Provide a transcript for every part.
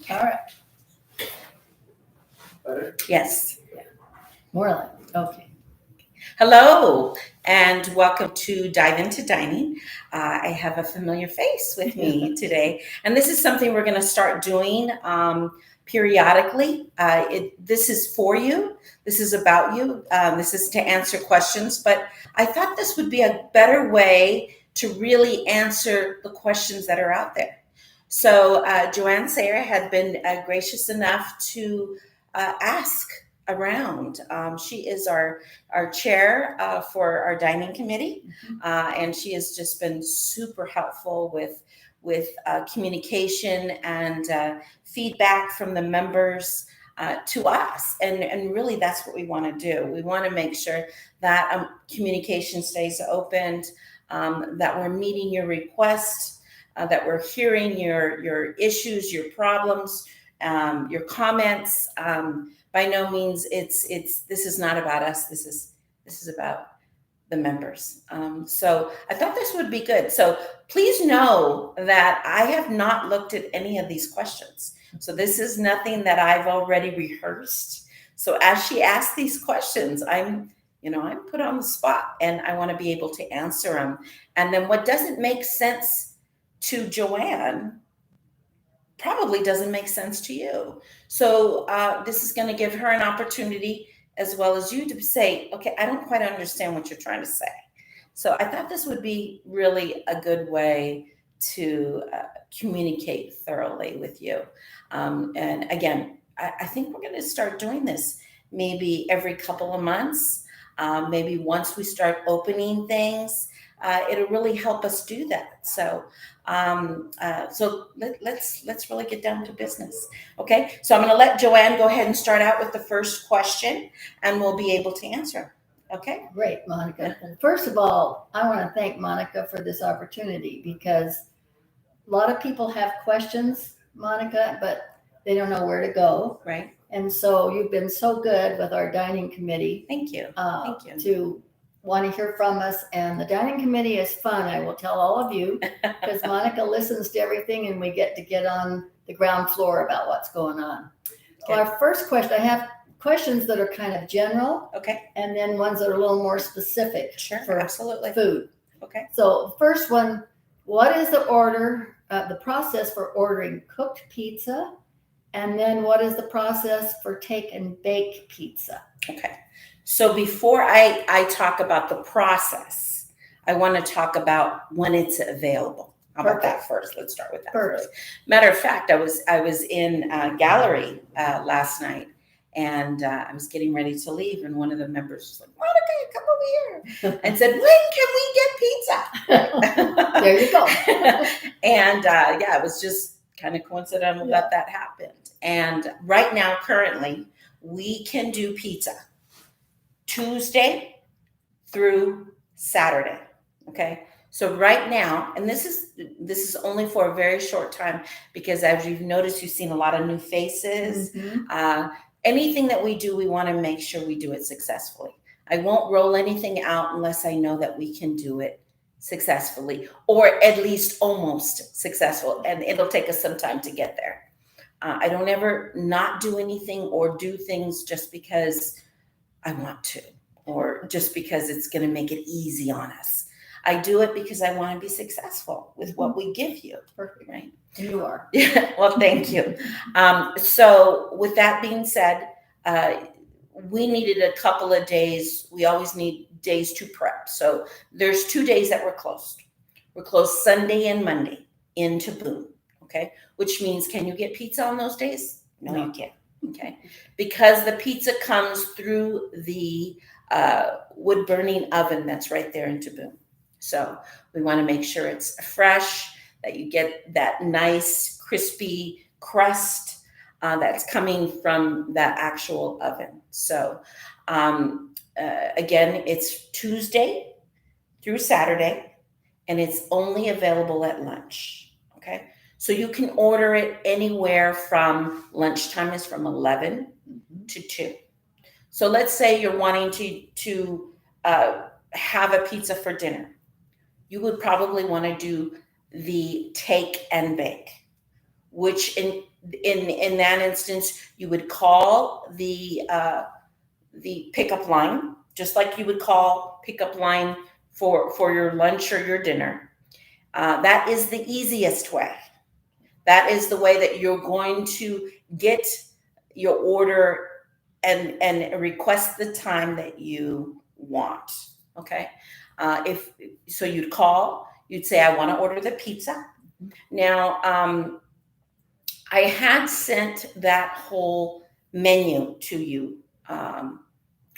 Okay. All right. Better? Yes. More like, okay. Hello, and welcome to Dive Into Dining. I have a familiar face with me today, and this is something we're going to start doing periodically. This is for you. This is about you. This is to answer questions, but I thought this would be a better way to really answer the questions that are out there. So Joanne Sayre had been gracious enough to ask around. She is our chair for our dining committee, and she has just been super helpful with communication and feedback from the members to us. And really, that's what we want to do. We want to make sure that communication stays open, that we're meeting your requests, that we're hearing your issues, your problems, your comments. By no means this is not about us. This is about the members. So I thought this would be good. So please know that I have not looked at any of these questions. So this is nothing that I've already rehearsed. So as she asks these questions, I'm put on the spot, and I want to be able to answer them. And then what doesn't make sense to Joanne probably doesn't make sense to you. So this is going to give her an opportunity, as well as you, to say, okay, I don't quite understand what you're trying to say. So I thought this would be really a good way to communicate thoroughly with you. And again, I think we're going to start doing this maybe every couple of months. Maybe once we start opening things, it'll really help us do that. So let's really get down to business. Okay, so I'm going to let Joanne go ahead and start out with the first question, and we'll be able to answer. Okay. Great, Monica. And first of all, I want to thank Monica for this opportunity, because a lot of people have questions, Monica, but they don't know where to go. Right. And so you've been so good with our dining committee. Thank you. Thank you. To want to hear from us. And the dining committee is fun, I will tell all of you, because Monica listens to everything, and we get on the ground floor about what's going on. Okay. Well, our first question, I have questions that are kind of general. Okay. And then ones that are a little more specific. Sure. For absolutely. food. Okay. So first one, what is the process for ordering cooked pizza? And then what is the process for take and bake pizza? Okay. So before I talk about the process, I want to talk about when it's available. How about that first? Let's start with that first. Matter of fact, I was in a gallery last night, and I was getting ready to leave, and one of the members was like, "Monica, come over here," and said, "When can we get pizza?" There you go. And it was just kind of coincidental that happened. And right now, currently, we can do pizza Tuesday through Saturday. Okay. So right now, and this is only for a very short time, because as you've noticed, you've seen a lot of new faces. Mm-hmm. Anything that we do, we want to make sure we do it successfully. I won't roll anything out unless I know that we can do it successfully, or at least almost successful. And it'll take us some time to get there. I don't ever not do anything or do things just because I want to, or just because it's going to make it easy on us. I do it because I want to be successful with what we give you. Perfect. Right? You are. Yeah. Well, thank you. So with that being said, we needed a couple of days. We always need days to prep. So there's 2 days that we're closed. We're closed Sunday and Monday into Boone. Okay. Which means, can you get pizza on those days? No, you can't. Okay. Because the pizza comes through the wood burning oven that's right there in Boone. So we want to make sure it's fresh, that you get that nice crispy crust that's coming from that actual oven. So again, it's Tuesday through Saturday, and it's only available at lunch. Okay. So you can order it anywhere from lunchtime is from 11 to 2. So let's say you're wanting to have a pizza for dinner. You would probably want to do the take and bake, which in that instance, you would call the pickup line, just like you would call pickup line for your lunch or your dinner. That is the easiest way. That is the way that you're going to get your order and request the time that you want. Okay. If so, you'd call. You'd say, "I want to order the pizza." Now, I had sent that whole menu to you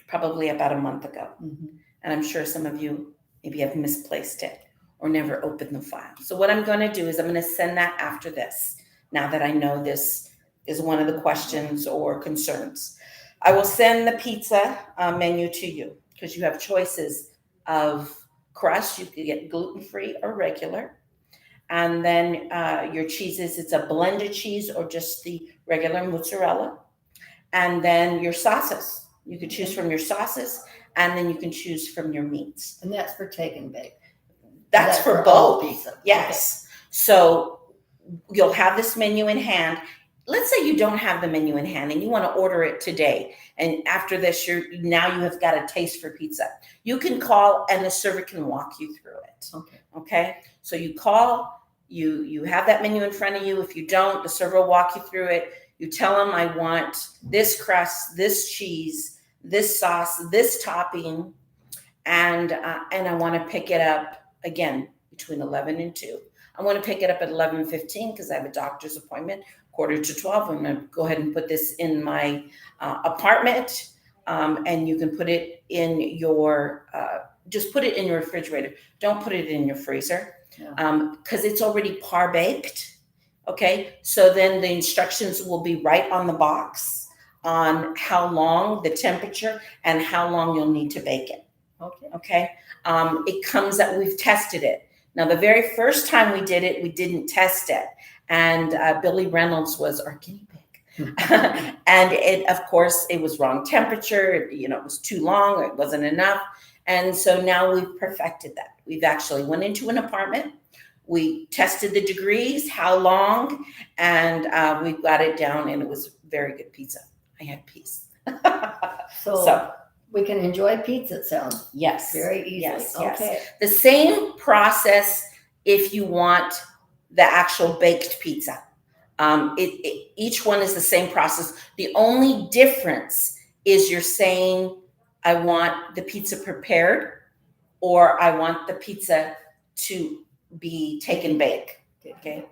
probably about a month ago. And I'm sure some of you maybe have misplaced it or never opened the file. So what I'm going to do is I'm going to send that after this, now that I know this is one of the questions or concerns. I will send the pizza menu to you because you have choices of crust. You could get gluten-free or regular. And then your cheeses, it's a blended cheese or just the regular mozzarella. And then your sauces. You could choose from your sauces, and then you can choose from your meats. And that's for take and bake. That's for both. Pizza. Yes. Okay. So you'll have this menu in hand. Let's say you don't have the menu in hand and you want to order it today. And after this, now you have got a taste for pizza. You can call and the server can walk you through it. Okay. So you call. You have that menu in front of you. If you don't, the server will walk you through it. You tell them, "I want this crust, this cheese, this sauce, this topping, and I want to pick it up again between 11 and 2. I want to pick it up at 11:15 because I have a doctor's appointment, 11:45. I'm going to go ahead and put this in my apartment, and you can put it in your just put it in your refrigerator. Don't put it in your freezer." Because it's already par baked. Okay, so then the instructions will be right on the box on how long, the temperature, and how long you'll need to bake it. Okay. It comes that we've tested it. Now, the very first time we did it, we didn't test it, and Billy Reynolds was our guinea pig, and of course, it was wrong temperature. It was too long. It wasn't enough. And so now we've perfected that. We've actually went into an apartment. We tested the degrees, how long, and we've got it down, and it was very good pizza. I had peace. So we can enjoy pizza, it sounds. Yes. Very easily. Yes. Okay. The same process if you want the actual baked pizza. Each one is the same process. The only difference is you're saying, "I want the pizza prepared," or "I want the pizza to be take and bake." Okay.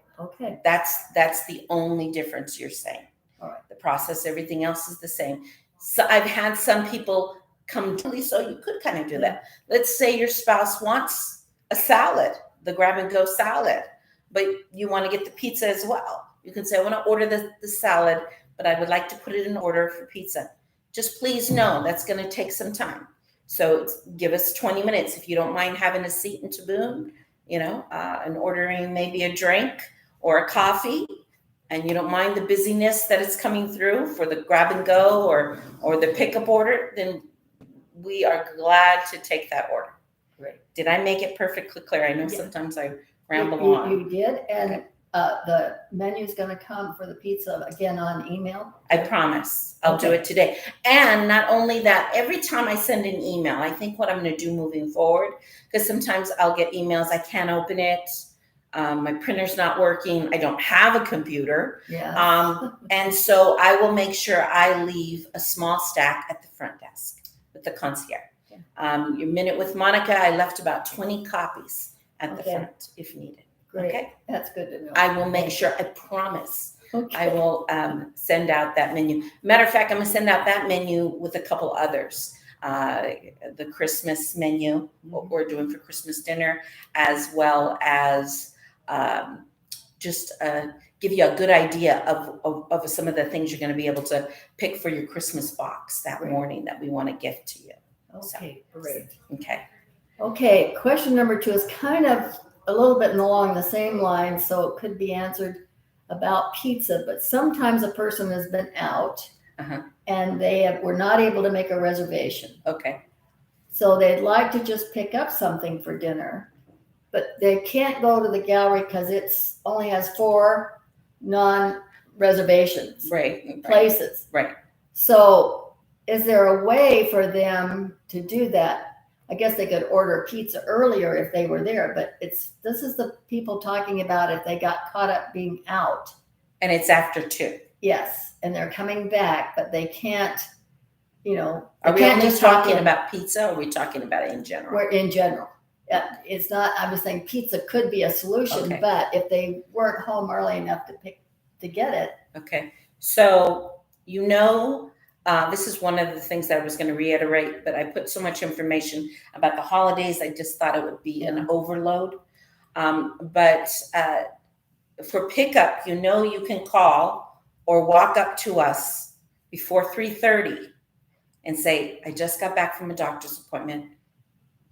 That's the only difference you're saying. All right. The process, everything else is the same. So I've had some people come to, so you could kind of do that. Let's say your spouse wants a salad, the grab and go salad, but you want to get the pizza as well. You can say, "I want to order the salad, but I would like to put it in order for pizza. Just please know that's going to take some time. So give us 20 minutes if you don't mind having a seat in Taboon, and ordering maybe a drink or a coffee, and you don't mind the busyness that is coming through for the grab and go or the pickup order, then we are glad to take that order." Great. Did I make it perfectly clear? I know sometimes I ramble on. You did, and the menu is going to come for the pizza again on email. I promise. I'll do it today. And not only that, every time I send an email, I think what I'm going to do moving forward, because sometimes I'll get emails, I can't open it. My printer's not working. I don't have a computer. And so I will make sure I leave a small stack at the front desk with the concierge. Your Minute with Monica, I left about 20 copies at the front if needed. Great. Okay. That's good to know. I will make sure, I promise. I will send out that menu. Matter of fact, I'm going to send out that menu with a couple others. The Christmas menu, what we're doing for Christmas dinner, as well as just give you a good idea of some of the things you're going to be able to pick for your Christmas box that morning that we want to gift to you. Okay, great. Okay. Question number 2 is kind of a little bit along the same line, so it could be answered about pizza, but sometimes a person has been out and they were not able to make a reservation. Okay. So they'd like to just pick up something for dinner, but they can't go to the gallery because it's only has 4 non-reservations Right. places. Right. So is there a way for them to do that? I guess they could order pizza earlier if they were there, but this is the people talking about if they got caught up being out. And it's after 2. Yes, and they're coming back, but they can't, Are we only talking about pizza, or are we talking about it in general? We're in general. It's not, I was saying pizza could be a solution, Okay. but if they weren't home early enough to get it. Okay. So, this is one of the things that I was going to reiterate, but I put so much information about the holidays, I just thought it would be an overload. But for pickup, you can call or walk up to us before 3:30 and say, I just got back from a doctor's appointment.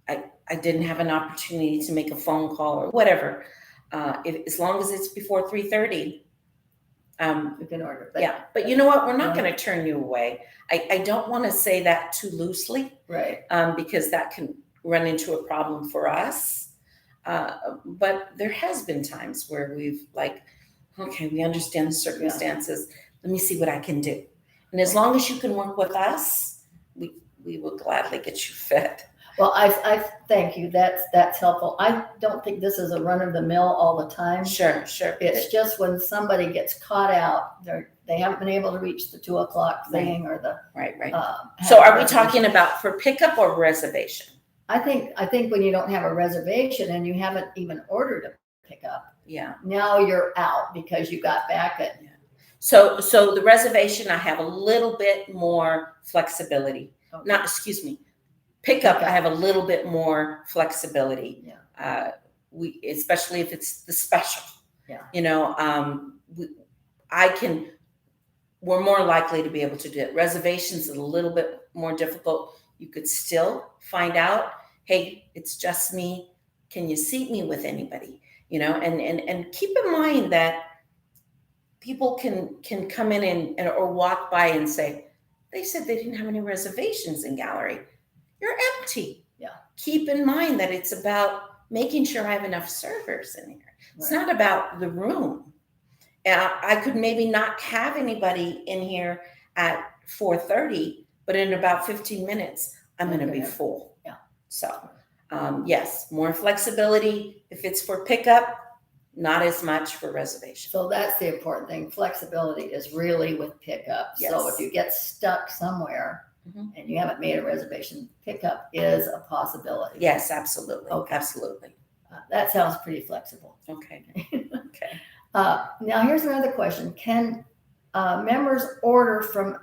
I didn't have an opportunity to make a phone call or whatever. As long as it's before 3:30, you can order. But you know what? We're not going to turn you away. I don't want to say that too loosely, right? Because that can run into a problem for us. But there has been times where we've okay, we understand the circumstances. Let me see what I can do. And as long as you can work with us, we will gladly get you fed. Well, I thank you. That's helpful. I don't think this is a run of the mill all the time. Sure. It's just when somebody gets caught out, they haven't been able to reach the 2 o'clock thing or the right. So, are we talking about for pickup or reservation? I think when you don't have a reservation and you haven't even ordered a pickup, now you're out because you got back at. So the reservation, I have a little bit more flexibility. Okay. Pickup, I have a little bit more flexibility. Especially if it's the special. We're more likely to be able to do it. Reservations is a little bit more difficult. You could still find out, hey, it's just me. Can you seat me with anybody? And keep in mind that people can come in or walk by and say, they said they didn't have any reservations in gallery. You're empty. Yeah. Keep in mind that it's about making sure I have enough servers in here. It's not about the room. I could maybe not have anybody in here at 4:30, but in about 15 minutes, I'm going to be full. Yeah. So, yes, more flexibility if it's for pickup, not as much for reservation. So that's the important thing. Flexibility is really with pickup. Yes. So if you get stuck somewhere and you haven't made a reservation, pickup is a possibility. Yes, absolutely. Okay. Absolutely. That sounds pretty flexible. Okay. Okay. Now here's another question. Can members order from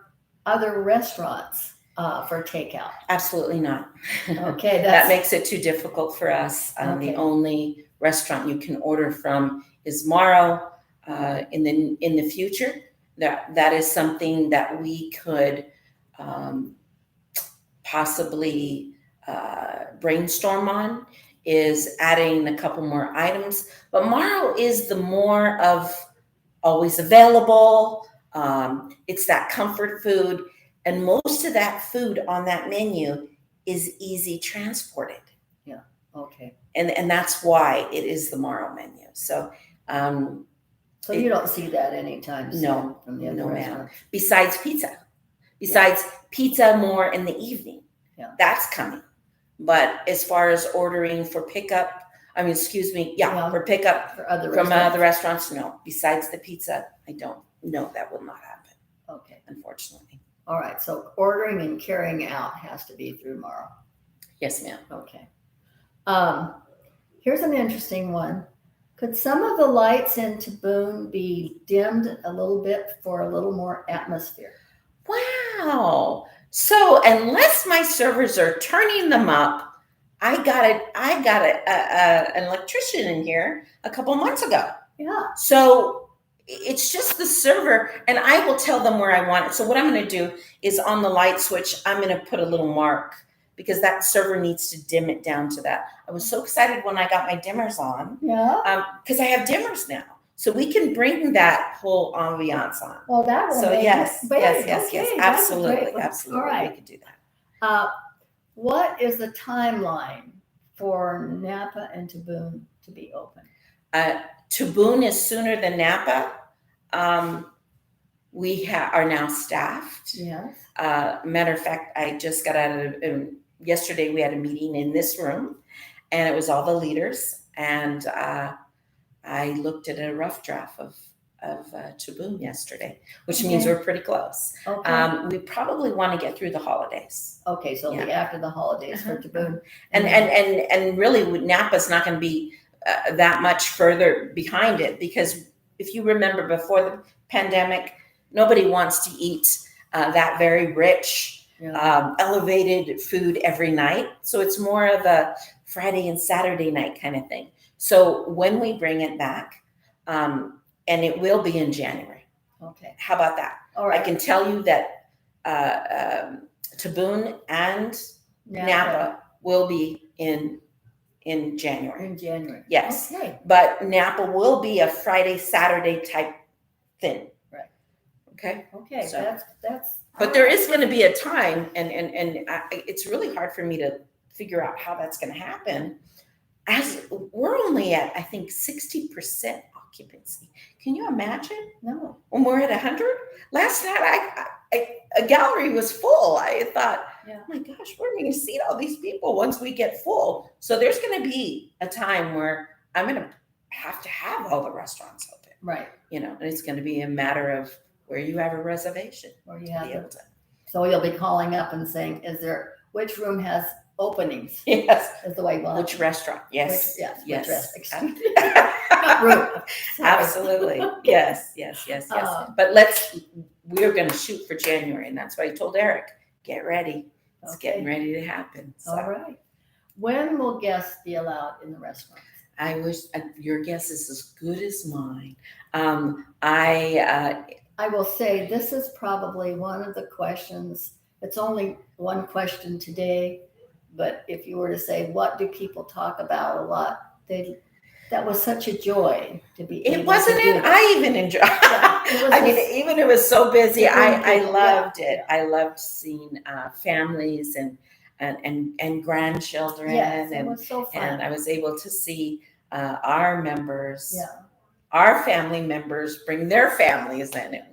other restaurants for takeout? Absolutely not. Okay. That makes it too difficult for us. The only restaurant you can order from is Morrow. In the future, that is something that we could possibly brainstorm on, is adding a couple more items. But Morrow is the more of always available. It's that comfort food, and most of that food on that menu is easy transported. Yeah. Okay. And that's why it is the Morrow menu. So you don't see that anytime soon. No, from the other no, ma'am. restaurants. Besides pizza more in the evening. Yeah. That's coming. But as far as ordering for pickup, for pickup for other from restaurants. other restaurants, no. Besides the pizza, I don't know. That will not happen. Okay. Unfortunately. All right. So ordering and carrying out has to be through Morrow. Yes, ma'am. Okay. Here's an interesting one. Could some of the lights in Taboon be dimmed a little bit for a little more atmosphere? Wow. So unless my servers are turning them up, I got an electrician in here a couple months ago. Yeah. So it's just the server, and I will tell them where I want it. So what I'm going to do is on the light switch, I'm going to put a little mark, because that server needs to dim it down to that. I was so excited when I got my dimmers on. Yeah. Because I have dimmers now. So we can bring that whole ambiance on. Well, that will make yes. Okay, Absolutely. All right. We could do that. What is the timeline for Napa and Taboon to be open? Taboon is sooner than Napa. We are now staffed. Yes. Matter of fact, I just got out of yesterday. We had a meeting in this room, and it was all the leaders. And I looked at a rough draft of Taboon yesterday, which means we're pretty close. Okay. We probably want to get through the holidays. Okay, so it'll be after the holidays for Taboon. And really, Napa's not going to be that much further behind it, because if you remember before the pandemic, nobody wants to eat that very rich, elevated food every night. So it's more of a Friday and Saturday night kind of thing. So when we bring it back, and it will be in January. Okay. How about that? All right. I can tell you that Taboon and Napa will be in January. In January. Yes. Okay. But Napa will be a Friday, Saturday type thing. Right. Okay. Okay. So that's. But there is going to be a time, and it's really hard for me to figure out how that's going to happen. As we're only at, I think, 60% occupancy. Can you imagine? No. When we're at 100? Last night, a gallery was full. I thought, oh my gosh, we're going to seat all these people once we get full. So there's going to be a time where I'm going to have all the restaurants open. Right. And it's going to be a matter of where you have a reservation. Where you have it. So you'll be calling up and saying, which room has openings? Yes. Is the way we'll Which restaurant? Yes. Which restaurant? Not room. Absolutely. Yes. But we're going to shoot for January, and that's why I told Eric, get ready. It's getting ready to happen. So. All right. When will guests be allowed in the restaurants? I wish your guess is as good as mine. I will say this is probably one of the questions. It's only one question today, but if you were to say, what do people talk about a lot? That was such a joy to be able it wasn't to do it that. I even enjoyed even it was so busy, I loved it. I loved seeing families and grandchildren. Yes, it was so fun. And I was able to see our members, our family members bring their families in. It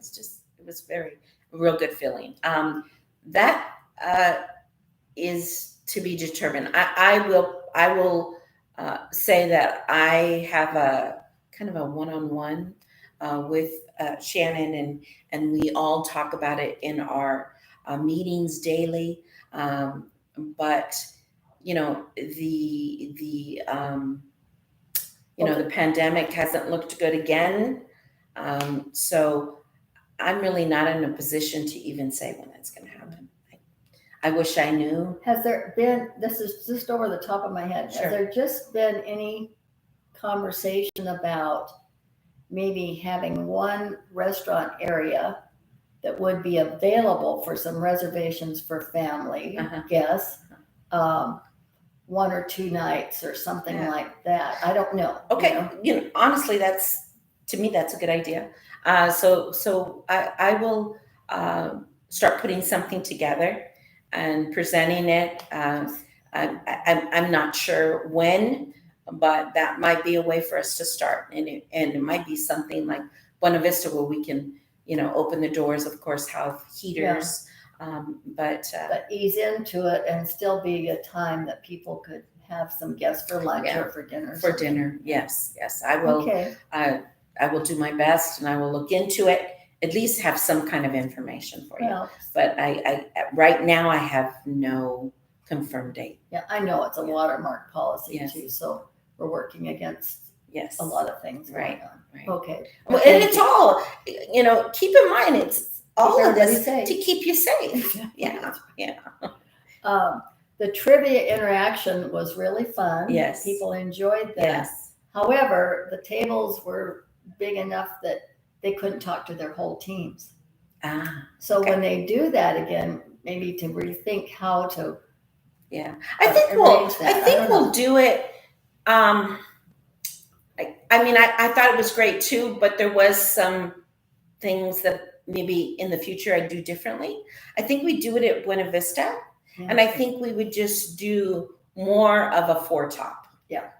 was very real good feeling. That is to be determined. I will say that I have a kind of a one-on-one with Shannon, and we all talk about it in our meetings daily. But the pandemic hasn't looked good again. So I'm really not in a position to even say when that's going to happen. I wish I knew. Has there been, this is just over the top of my head, Sure. Has there just been any conversation about maybe having one restaurant area that would be available for some reservations for family guests, 1 or 2 nights or something like that? I don't know. Okay, honestly, to me that's a good idea. So I will start putting something together and presenting it. I'm not sure when, but that might be a way for us to start, and it might be something like Buena Vista where we can open the doors, of course, have heaters, but ease into it and still be a time that people could have some guests for lunch or for dinner. For dinner, yes, I will. Okay. I will do my best, and I will look into it. At least have some kind of information for you. But I right now I have no confirmed date. Yeah, I know it's a watermark policy too, so we're working against a lot of things going on. Right. Okay. Well, and it's all, keep in mind, it's all of this to keep you safe. Yeah. The trivia interaction was really fun. Yes. People enjoyed that. Yes. However, the tables were big enough that they couldn't talk to their whole teams. So when they do that again, maybe to rethink how to. Yeah, I think we'll do it. I thought it was great too, but there was some things that maybe in the future I'd do differently. I think we do it at Buena Vista, and I think we would just do more of a 4-top. Yeah.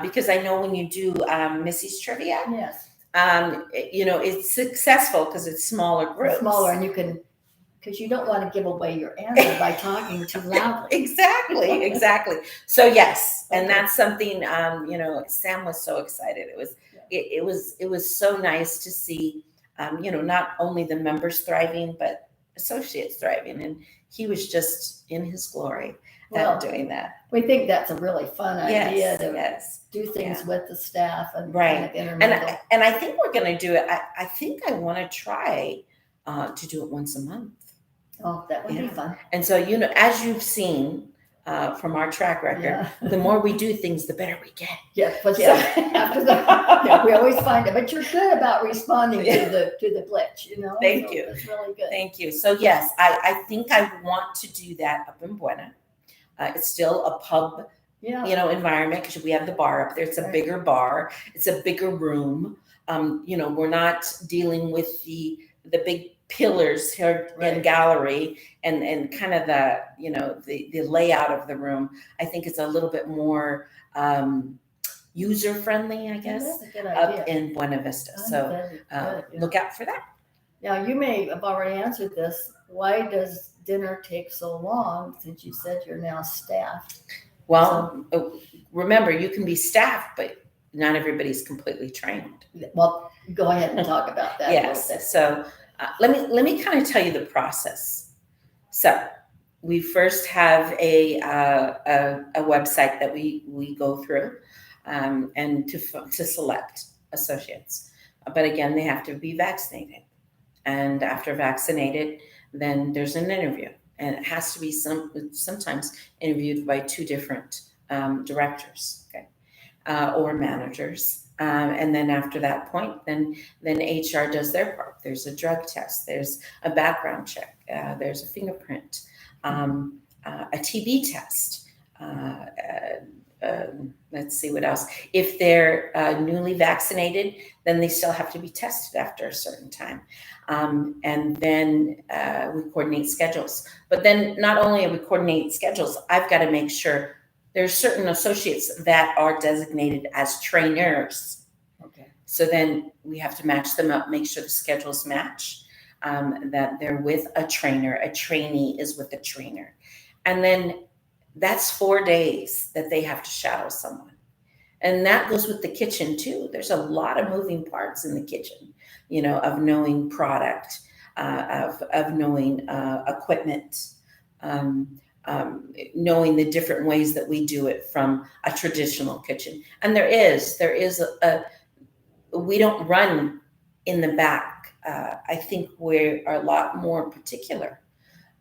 Because I know when you do Missys Trivia. Yes. It's successful because it's smaller groups. Smaller, and you can, because you don't want to give away your answer by talking too loudly. Exactly. So yes, and Okay. that's something. Sam was so excited. It was so nice to see. Not only the members thriving, but associates thriving, and he was just in his glory at doing that. We think that's a really fun idea to do things Yeah. with the staff and Right. kind of intermingle. And I think we're going to do it. I think I want to try to do it once a month. Oh, that would be fun. And so, as you've seen from our track record, the more we do things, the better we get. Yeah, but after we always find it. But you're good about responding to the glitch, Thank you. It's really good. Thank you. So yes, I think I want to do that up in Buena. It's still a pub, environment because we have the bar up there. It's a bigger bar. It's a bigger room. We're not dealing with the big pillars here and gallery and kind of the layout of the room. I think it's a little bit more user friendly, I guess, that's a good up idea. in Buena Vista. So look out for that. Now, you may have already answered this. Why does dinner take so long, since you said you're now staffed? Well, remember, you can be staffed, but not everybody's completely trained. Well, go ahead and talk about that. Yes. So let me kind of tell you the process. So we first have a website that we go through and to select associates. But again, they have to be vaccinated. And after vaccinated, then there's an interview. And it has to be sometimes interviewed by two different directors, or managers. And then after that point, then HR does their part. There's a drug test. There's a background check. There's a fingerprint, a TB test. Let's see what else. If they're newly vaccinated, then they still have to be tested after a certain time. And then we coordinate schedules. But then not only are we coordinating schedules, I've got to make sure there's certain associates that are designated as trainers. Okay. So then we have to match them up, make sure the schedules match, that they're with a trainer. A trainee is with a trainer. And then that's 4 days that they have to shadow someone. And that goes with the kitchen too. There's a lot of moving parts in the kitchen, of knowing product, of knowing equipment, knowing the different ways that we do it from a traditional kitchen. And there is we don't run in the back. I think we are a lot more particular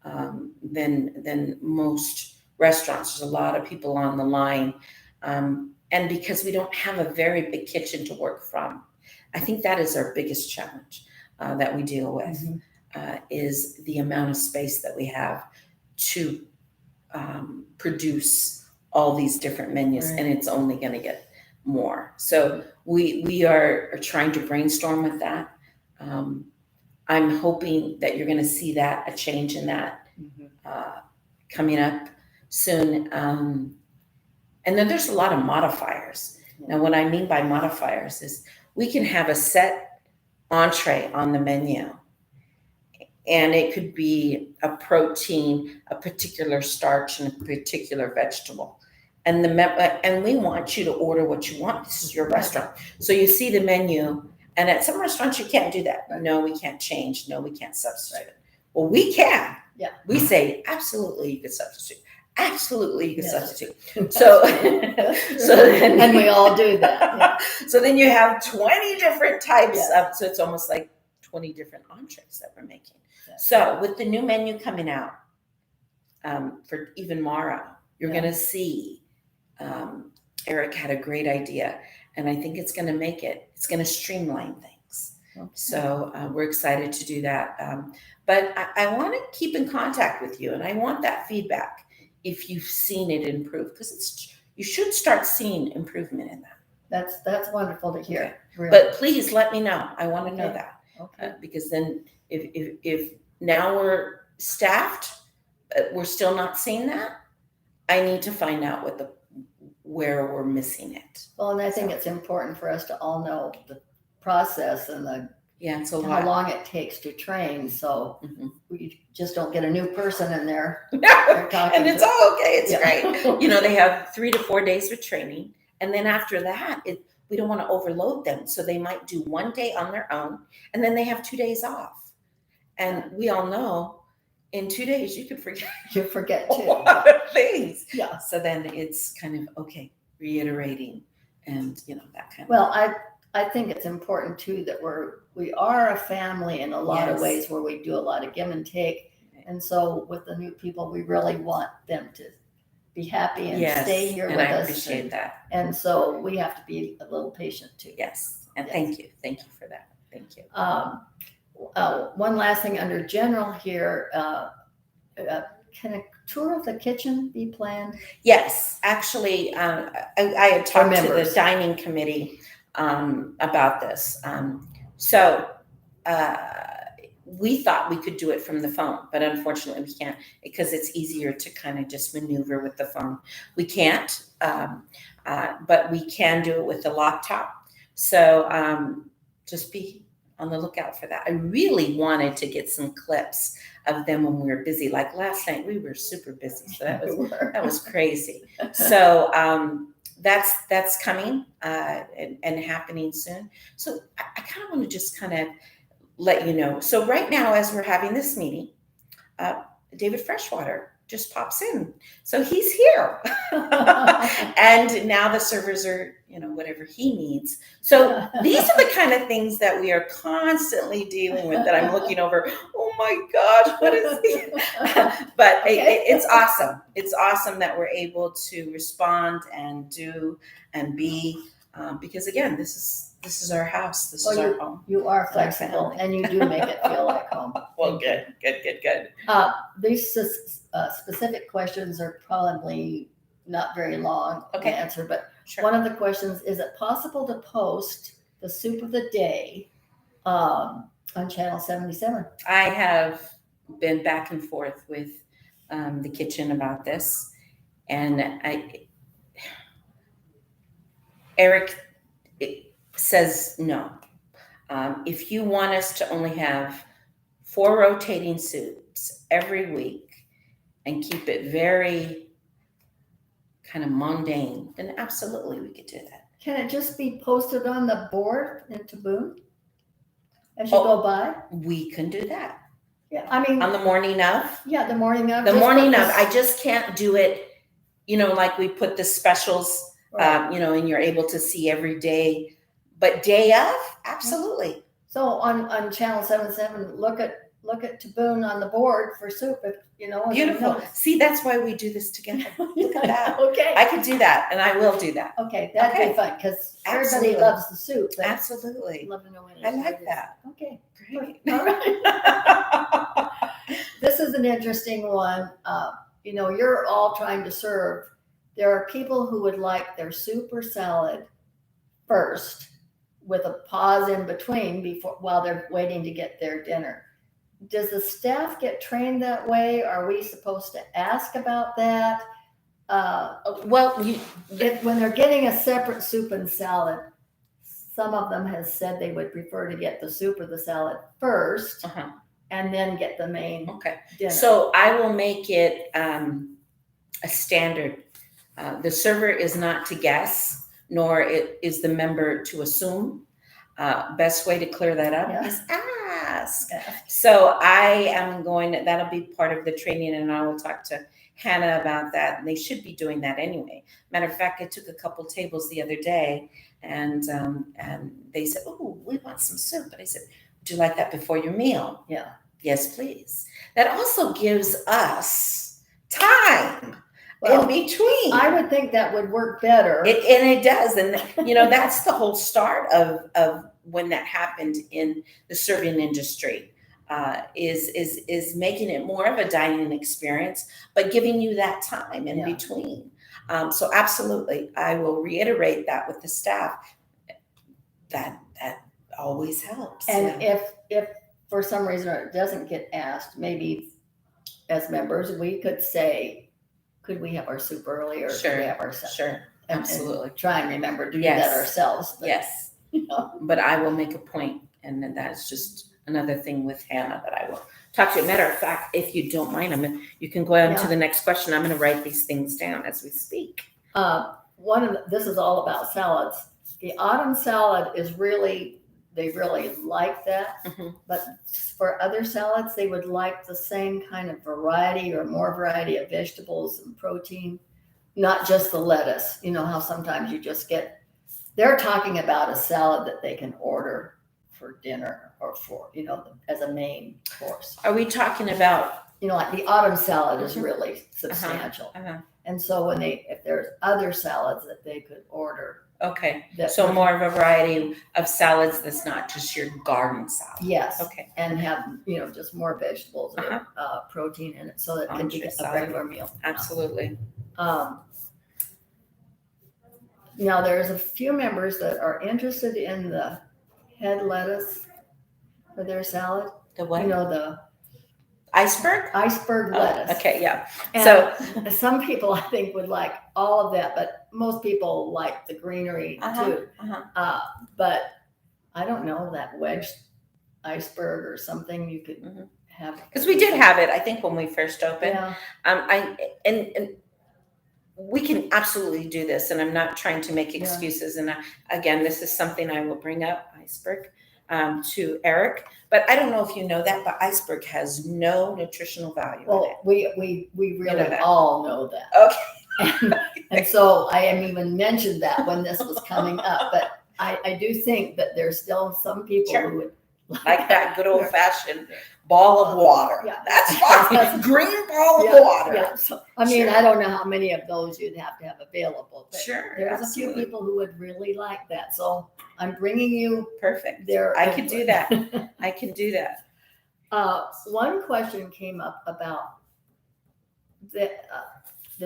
than most restaurants. There's a lot of people on the line. And because we don't have a very big kitchen to work from, I think that is our biggest challenge that we deal with, is the amount of space that we have to produce all these different menus, and it's only going to get more. So we are trying to brainstorm with that. I'm hoping that you're going to see a change in that coming up soon. And then there's a lot of modifiers. Now, what I mean by modifiers is we can have a set entree on the menu, and it could be a protein, a particular starch, and a particular vegetable. And we want you to order what you want. This is your restaurant. So you see the menu, and at some restaurants you can't do that. No, we can't change. No, we can't substitute. Well, we can. Yeah. We say, absolutely, you can substitute. Absolutely, you can substitute. So then, and we all do that. Yeah. So then you have 20 different types of. So it's almost like 20 different entrees that we're making. So with the new menu coming out for even tomorrow, you're going to see. Eric had a great idea, and I think it's going to it's going to streamline things. Okay. So we're excited to do that. But I want to keep in contact with you, and I want that feedback if you've seen it improve, because you should start seeing improvement in that. That's wonderful to hear. Okay. Really. But please let me know. I want to know that. Okay. Because then if now we're staffed, but we're still not seeing that, I need to find out where we're missing it. Well, and I think it's important for us to all know the process and the it's a how lot. long it takes to train. So Mhm. we just don't get a new person in there. And it's all okay. It's Yeah. great. They have 3 to 4 days of training. And then after that, we don't want to overload them. So they might do 1 day on their own, and then they have 2 days off. And we all know in 2 days, you could forget You forget a too. lot of things. Yeah. So then it's kind of, okay, reiterating and, that kind of. Well, I think it's important too that we are a family in a lot of Yes. ways where we do a lot of give and take. And so with the new people, we really want them to be happy and Yes, stay here and with I us. appreciate that. And so we have to be a little patient too. Yes, and Yes. thank you for that. Thank you. One last thing under general here, can a tour of the kitchen be planned? Yes, actually, I had talked to the members. dining committee about this. So we thought we could do it from the phone, but unfortunately we can't because it's easier to kind of just maneuver with the phone. We can't, but we can do it with the laptop. So just be on the lookout for that. I really wanted to get some clips of them when we were busy. Like last night, we were super busy, so that was crazy. So that's coming and happening soon. So I kind of want to just kind of let you know. So right now, as we're having this meeting, David Freshwater just pops in. So he's here. And now the servers are, whatever he needs. So these are the kind of things that we are constantly dealing with that I'm looking over. Oh my gosh, what is this? But it's awesome. It's awesome that we're able to respond and do and be, because again, this is our house. This is our home. You are flexible and you do make it feel like home. Well, good. These specific questions are probably not very long to answer, but sure. One of the questions, is it possible to post the soup of the day on Channel 77? I have been back and forth with the kitchen about this, and Eric says no. If you want us to only have 4 rotating soups every week and keep it very kind of mundane, then absolutely we could do that. Can it just be posted on the board in Taboon as you go by? We can do that. Yeah, I mean, on the morning of. Yeah, the morning of. I just can't do it. Like we put the specials. Right. And you're able to see every day, but day of, absolutely. So on Channel 77, look at Taboon on the board for soup. Beautiful. See, that's why we do this together. Look at that. Okay. I could do that, and I will do that. Okay, that'd be fun because everybody loves the soup. Absolutely. Love to know when I like that. Okay, great. All right. This is an interesting one. You're all trying to serve. There are people who would like their soup or salad first, with a pause in between while they're waiting to get their dinner. Does the staff get trained that way? Are we supposed to ask about that? When they're getting a separate soup and salad, some of them has said they would prefer to get the soup or the salad first, and then get the main dinner. So I will make it a standard. The server is not to guess, nor is the member to assume. Best way to clear that up is ask. Yeah. So I am that'll be part of the training, and I will talk to Hannah about that. And they should be doing that anyway. Matter of fact, I took a couple tables the other day, and they said, "Oh, we want some soup." And I said, "Would you like that before your meal?" Yeah. Yes, please. That also gives us time. In between. I would think that would work better. And it does. And, that's the whole start of when that happened in the serving industry, is making it more of a dining experience, but giving you that time in between. So absolutely, I will reiterate that with the staff. That always helps. And if for some reason it doesn't get asked, maybe as members, we could say, could we have our soup early, or sure, could we have our salad? Sure, absolutely. And try and remember to do that ourselves. Yes. But I will make a point, and then that's just another thing with Hannah that I will talk to you. Matter of fact, if you don't mind, you can go on to the next question. I'm going to write these things down as we speak. This is all about salads. The autumn salad is they really like that. Mm-hmm. But for other salads, they would like the same kind of variety or more variety of vegetables and protein, not just the lettuce. You know how sometimes you just they're talking about a salad that they can order for dinner or for, as a main course. Are we talking about? Like the autumn salad is really substantial. And so if there's other salads that they could order. Okay, so more of a variety of salads that's not just your garden salad. Yes. Okay. And have, just more vegetables and protein in it so that it can be a regular meal. Absolutely. Now there's a few members that are interested in the head lettuce for their salad. The what? The iceberg lettuce. Okay, yeah. And so some people I think would like all of that, but most people like the greenery too. But I don't know, that wedge iceberg or something you could have. Because we did have it, I think, when we first opened. Yeah. And we can absolutely do this, and I'm not trying to make excuses. And again, this is something I will bring up, iceberg, to Eric. But I don't know if you know that, but iceberg has no nutritional value. Well, we really all know that. Okay. And so I am even mentioned that when this was coming up. But I do think that there's still some people who would like that good old fashioned ball of water. Yeah. That's fine. Green ball of water. Yeah. So, I mean, I don't know how many of those you'd have to have available. But there's absolutely. a few people who would really like that. So I'm bringing you perfect. There, I can do that. I can do that. One question came up about the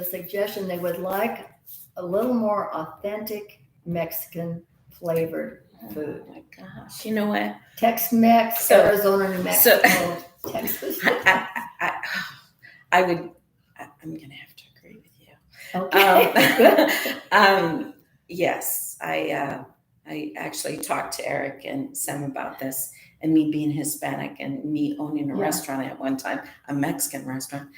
suggestion they would like a little more authentic Mexican flavored food. Oh my gosh! You know what? Tex-Mex, Arizona, New Mexico, Texas. I'm going to have to agree with you. Okay. Yes, I actually talked to Eric and Sam about this, and me being Hispanic and me owning a restaurant at one time, a Mexican restaurant.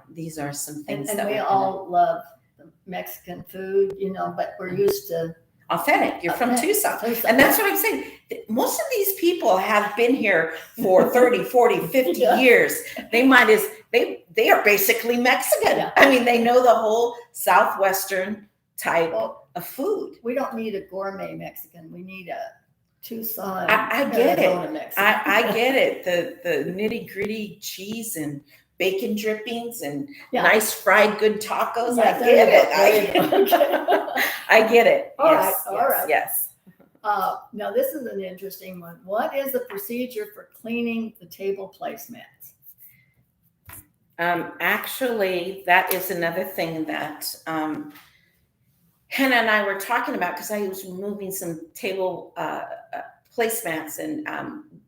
These are some things and that we all love the Mexican food, but we're used to authentic. You're from Tucson. And that's what I'm saying. Most of these people have been here for 30, 40, 50 years. They are basically Mexican. Yeah. I mean, they know the whole Southwestern type of food. We don't need a gourmet Mexican. We need a Tucson. I get Arizona it. I get it. The nitty gritty cheese and bacon drippings and nice fried good tacos. I get it. I get it. All right. Yes. Now this is an interesting one. What is the procedure for cleaning the table placemats? Actually, that is another thing that Hannah and I were talking about, because I was removing some table placemats, and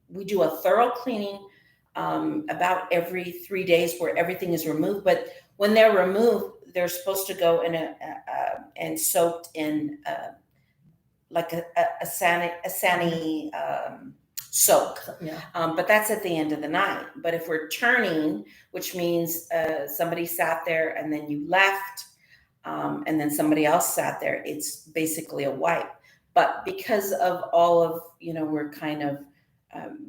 we do a thorough cleaning about every 3 days where everything is removed. But when they're removed, they're supposed to go in and soaked in like a sani soak. But that's at the end of the night. But if we're turning, which means somebody sat there and then you left, and then somebody else sat there, it's basically a wipe. But because of all of, we're kind of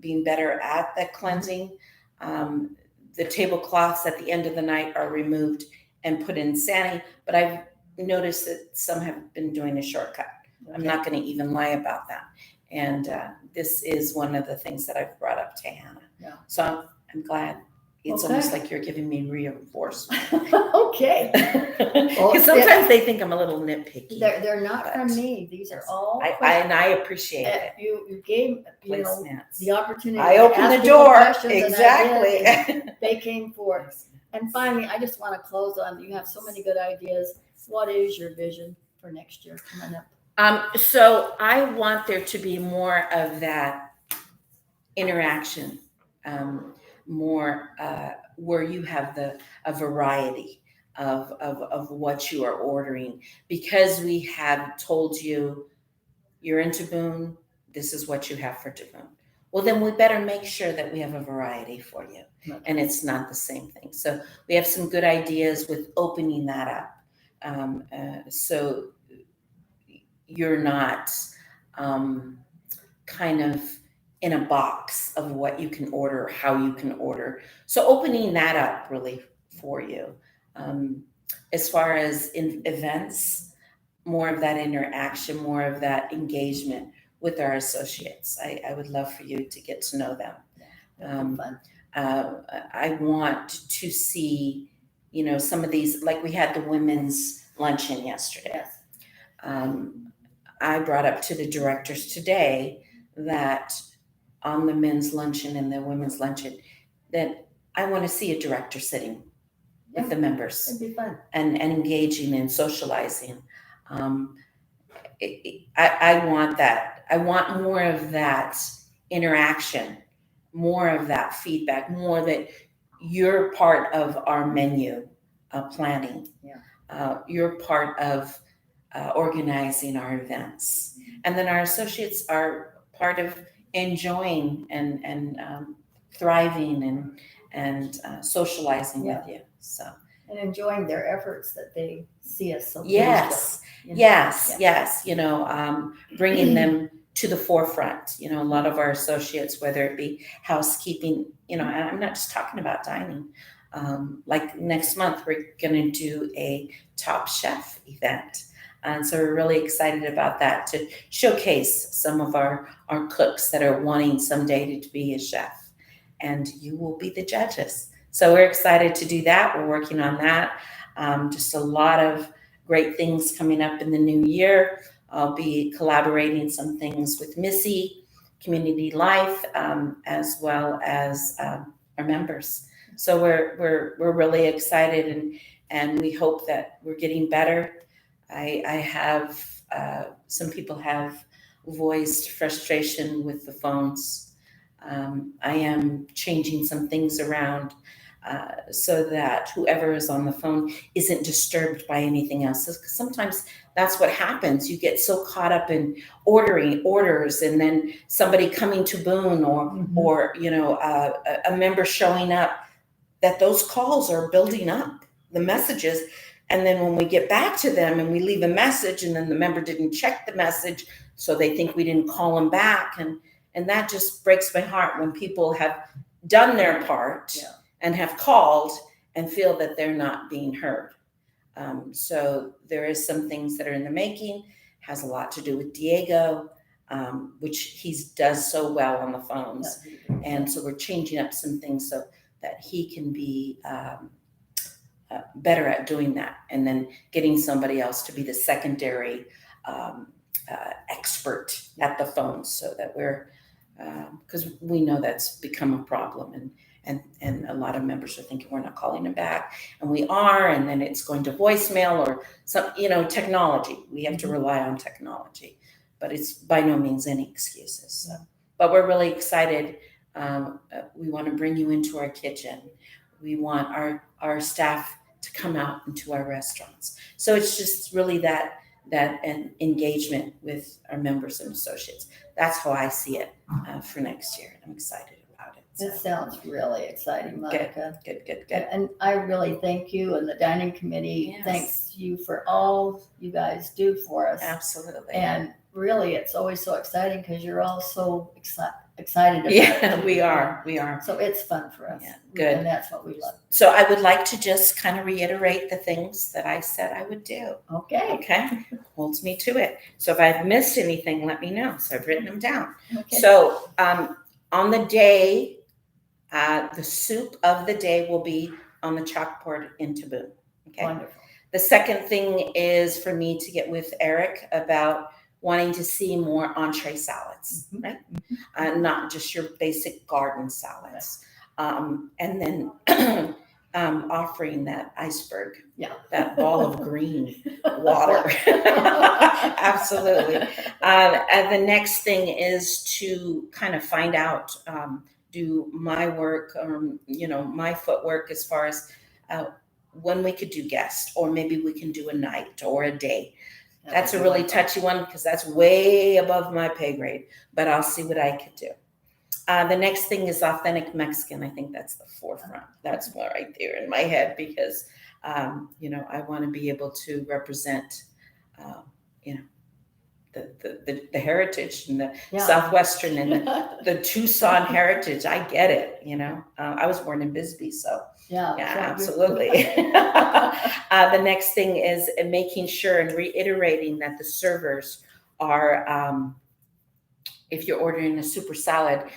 being better at the cleansing, the tablecloths at the end of the night are removed and put in sani. But I've noticed that some have been doing a shortcut. I'm not going to even lie about that. And this is one of the things that I've brought up to Hannah. Yeah. So I'm glad. It's almost like you're giving me reinforcement. Okay. Because sometimes they think I'm a little nitpicky. They're not from me. These are all. I appreciate it. You gave the opportunity. I opened the door. Exactly. They came forth. And finally, I just want to close on. You have so many good ideas. What is your vision for next year coming up? So I want there to be more of that interaction. More where you have a variety of what you are ordering, because we have told you you're into Boone, this is what you have for Boone. Well, then we better make sure that we have a variety for you. Okay. And it's not the same thing. So we have some good ideas with opening that up. So you're not kind of in a box of what you can order, how you can order. So opening that up really for you. As far as in events, more of that interaction, more of that engagement with our associates. I would love for you to get to know them. Fun. I want to see, some of these, like we had the women's luncheon yesterday. Yes. I brought up to the directors today that on the men's luncheon and the women's luncheon, that I want to see a director sitting with the members. It'd be fun. And engaging and socializing. I want that. I want more of that interaction, more of that feedback, more that you're part of our menu planning. Yeah. You're part of organizing our events. And then our associates are part of enjoying and thriving and socializing with you. So. And enjoying their efforts that they see us so yes, with, yes. Bringing them to the forefront. A lot of our associates, whether it be housekeeping, and I'm not just talking about dining. Like next month, we're going to do a Top Chef event. And so we're really excited about that, to showcase some of our cooks that are wanting someday to be a chef. And you will be the judges. So we're excited to do that. We're working on that. Just a lot of great things coming up in the new year. I'll be collaborating some things with Missy, Community Life, as well as our members. So we're really excited, and we hope that we're getting better. I have some people have voiced frustration with the phones. I am changing some things around so that whoever is on the phone isn't disturbed by anything else. Because sometimes that's what happens. You get so caught up in ordering orders, and then somebody coming to Boone, or a member showing up, that those calls are building up, the messages. And then when we get back to them and we leave a message, and then the member didn't check the message, so they think we didn't call them back. And that just breaks my heart when people have done their part and have called and feel that they're not being heard. So there is some things that are in the making, has a lot to do with Diego, which he does so well on the phones. And so we're changing up some things so that he can be better at doing that, and then getting somebody else to be the secondary expert at the phone, so that we're, because we know that's become a problem, and a lot of members are thinking we're not calling them back, and we are, and then it's going to voicemail or some, technology. We have to rely on technology, but it's by no means any excuses. So. But we're really excited. We want to bring you into our kitchen. We want our staff to come out into our restaurants. So it's just really that an engagement with our members and associates. That's how I see it for next year. I'm excited about it. So. This sounds really exciting, Monica. Good. And I really thank you, and the dining committee thanks you for all you guys do for us. Absolutely. And really, it's always so exciting because you're all so excited about it. Yeah, we are. So it's fun for us. Yeah, good. And that's what we love. So I would like to just kind of reiterate the things that I said I would do. Okay. Holds me to it. So if I've missed anything, let me know. So I've written them down. Okay. So on the day, the soup of the day will be on the chalkboard in Boone. Okay. Wonderful. The second thing is for me to get with Eric about wanting to see more entree salads, right? Not just your basic garden salads. And then offering that iceberg, that ball of green water. Absolutely. And the next thing is to kind of find out, do my work, my footwork as far as when we could do guests, or maybe we can do a night or a day. That's a really touchy one because that's way above my pay grade, but I'll see what I could do. The next thing is authentic Mexican. I think that's the forefront. That's right there in my head because, I want to be able to represent, you know, the heritage and the Southwestern and the Tucson heritage. I get it. I was born in Bisbee, so yeah, absolutely. The next thing is making sure and reiterating that the servers are, if you're ordering a super salad,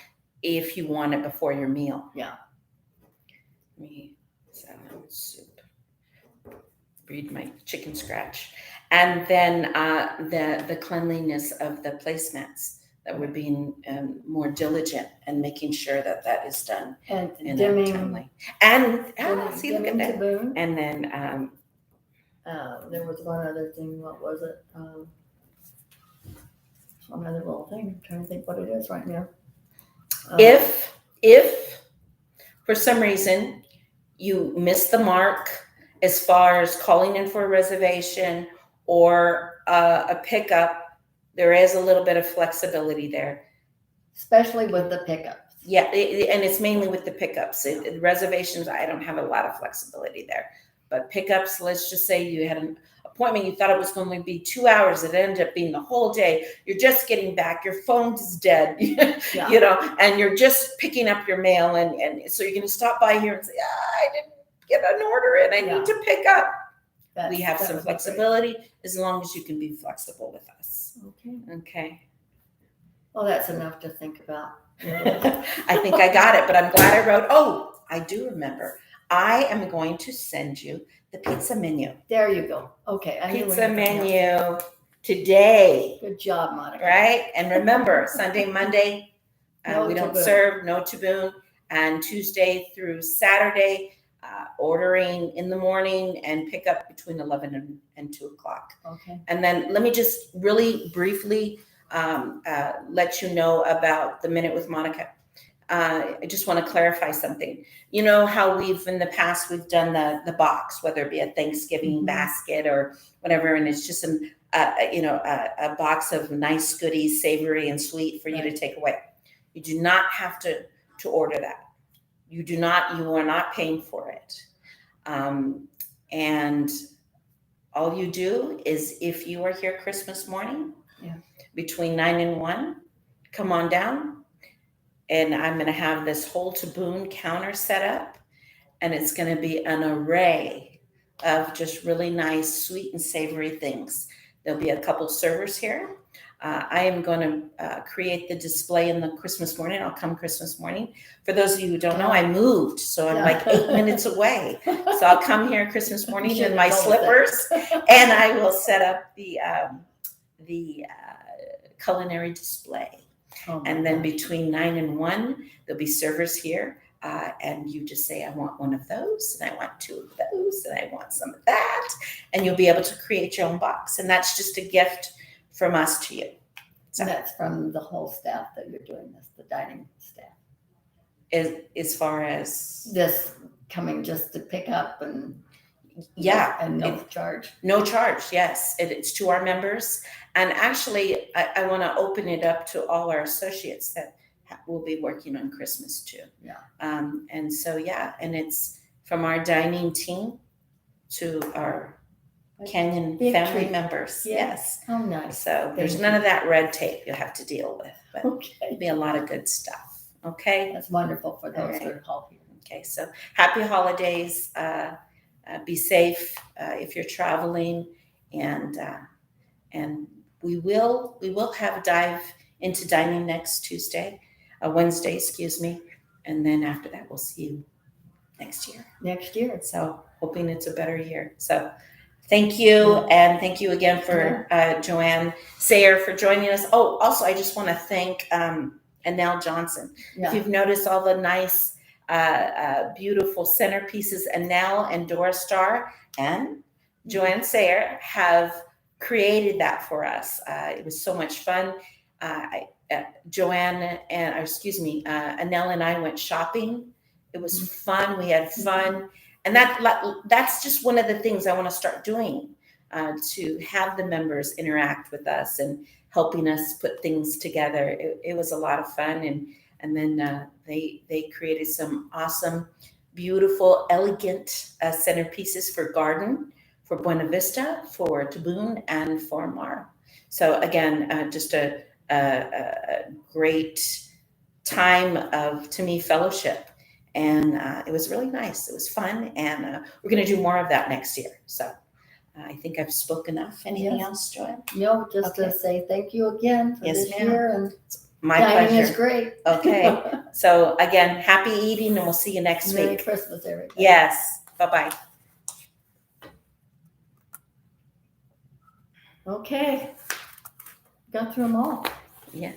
if you want it before your meal. Yeah. Salad soup. Read my chicken scratch. And then the cleanliness of the placemats, that we're being more diligent and making sure that is done. And dimming. Timely. And see, look at that. Taboo. And then there was one other thing. What was it? Some other little thing. I'm trying to think what it is right now. If for some reason you miss the mark as far as calling in for a reservation or a pickup, there is a little bit of flexibility there. Especially with the pickups. Yeah, and it's mainly with the pickups. Reservations, I don't have a lot of flexibility there. But pickups, let's just say you had an appointment, you thought it was going to be 2 hours, it ended up being the whole day. You're just getting back, your phone is dead, and you're just picking up your mail, and so you're going to stop by here and say, I didn't get an order and I need to pick up. We have some flexibility as long as you can be flexible with us. Okay. Well, that's enough to think about. I think I got it, but I'm glad I wrote. I do remember. I am going to send you the pizza menu. There you go. Okay. Pizza menu today. Good job, Monica. Right? And remember, Sunday, Monday, we don't serve, no taboo. And Tuesday through Saturday, ordering in the morning and pick up between 11 and 2 o'clock. Okay. And then let me just really briefly let you know about the Minute with Monica. I just want to clarify something. You know how in the past we've done the box, whether it be a Thanksgiving basket or whatever, and it's just a box of nice goodies, savory and sweet for you to take away. You do not have to order that. You are not paying for it. And all you do is, if you are here Christmas morning, between 9 and 1, come on down. And I'm going to have this whole tabboon counter set up, and it's going to be an array of just really nice, sweet and savory things. There'll be a couple servers here. I am going to create the display in the Christmas morning. I'll come Christmas morning. For those of you who don't know, I moved, so I'm like 8 minutes away. So I'll come here Christmas morning in my slippers, and I will set up the culinary display. And then between 9 and 1, there'll be servers here. And you just say, I want one of those, and I want 2 of those, and I want some of that. And you'll be able to create your own box. And that's just a gift from us to you. So that's from the whole staff that you're doing this, the dining staff. As far as this coming just to pick up and no charge. No charge, yes. It's to our members. And actually, I want to open it up to all our associates that will be working on Christmas too. Yeah. And so, and it's from our dining team to our Canyon family members. Yes. Oh, nice. So there's none of that red tape you'll have to deal with, but it'll be a lot of good stuff. Okay. That's wonderful for those that are helping. Okay. So happy holidays. Be safe if you're traveling, and we will have a dive into dining next Wednesday, excuse me, and then after that we'll see you next year. So hoping it's a better year. So thank you, and thank you again for Joanne Sayer for joining us. Oh, also I just want to thank Annelle Johnson. If you've noticed all the nice beautiful centerpieces, Annelle and Dora Starr and Joanne Sayer have created that for us. It was so much fun. Annelle and I went shopping. It was fun. We had fun. And that's just one of the things I want to start doing. to have the members interact with us and helping us put things together. It was a lot of fun, and then they created some awesome, beautiful, elegant centerpieces for garden, for Buena Vista, for Taboon, and for Mar. So again, just a great time of, to me, fellowship. And it was really nice. It was fun. And we're going to do more of that next year. So I think I've spoken enough. Anything else, Joanne? No, just to Okay. say thank you again for Yes, this ma'am. year. And My dining pleasure. is great. Okay. So again, happy eating, and we'll see you next Merry week. Christmas, everybody. Yes. Bye-bye. Okay. Got through them all. Yeah.